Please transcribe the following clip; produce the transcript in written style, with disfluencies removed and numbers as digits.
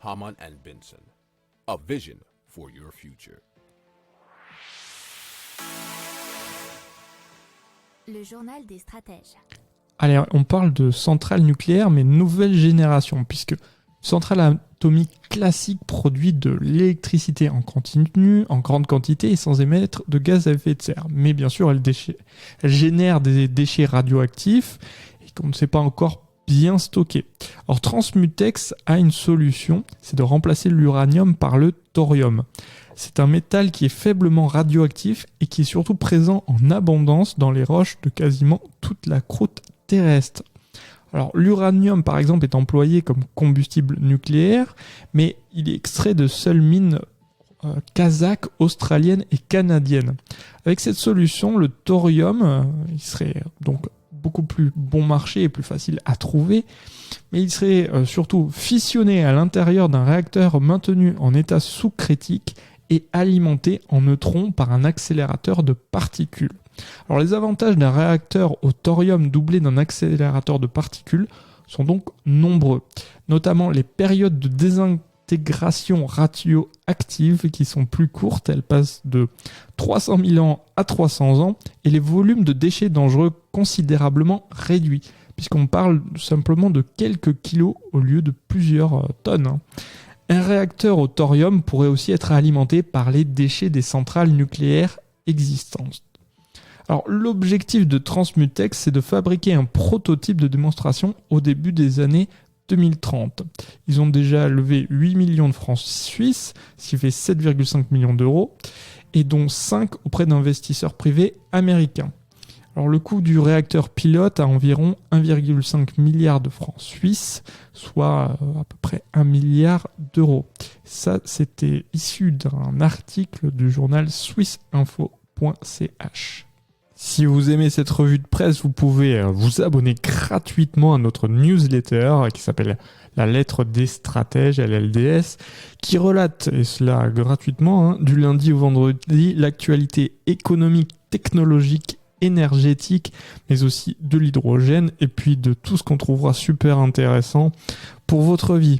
Hamann and Benson. A vision for your future. Le journal des stratèges. Allez, on parle de centrale nucléaire, mais nouvelle génération, puisque une centrale atomique classique produit de l'électricité en continu, en grande quantité et sans émettre de gaz à effet de serre. Mais bien sûr, elle génère des déchets radioactifs et qu'on ne sait pas encore bien stocker. Or, Transmutex a une solution, c'est de remplacer l'uranium par le thorium. C'est un métal qui est faiblement radioactif et qui est surtout présent en abondance dans les roches de quasiment toute la croûte terrestre. Alors, l'uranium, par exemple, est employé comme combustible nucléaire, mais il est extrait de seules mines kazakhes, australiennes et canadiennes. Avec cette solution, le thorium, il serait donc beaucoup plus bon marché et plus facile à trouver, mais il serait surtout fissionné à l'intérieur d'un réacteur maintenu en état sous-critique et alimenté en neutrons par un accélérateur de particules. Alors les avantages d'un réacteur au thorium doublé d'un accélérateur de particules sont donc nombreux, notamment les périodes de désintégration radioactive qui sont plus courtes, elles passent de 300 000 ans à 300 ans, et les volumes de déchets dangereux considérablement réduits, puisqu'on parle simplement de quelques kilos au lieu de plusieurs tonnes. Un réacteur au thorium pourrait aussi être alimenté par les déchets des centrales nucléaires existantes. Alors, l'objectif de Transmutex, c'est de fabriquer un prototype de démonstration au début des années 2030. Ils ont déjà levé 8 millions de francs suisses, ce qui fait 7,5 millions d'euros, et dont 5 auprès d'investisseurs privés américains. Alors, le coût du réacteur pilote à environ 1,5 milliard de francs suisses, soit à peu près 1 milliard d'euros. Ça, c'était issu d'un article du journal swissinfo.ch. Si vous aimez cette revue de presse, vous pouvez vous abonner gratuitement à notre newsletter qui s'appelle La Lettre des Stratèges, LLDS, qui relate, et cela gratuitement, du lundi au vendredi, l'actualité économique, technologique, énergétique, mais aussi de l'hydrogène, et puis de tout ce qu'on trouvera super intéressant pour votre vie.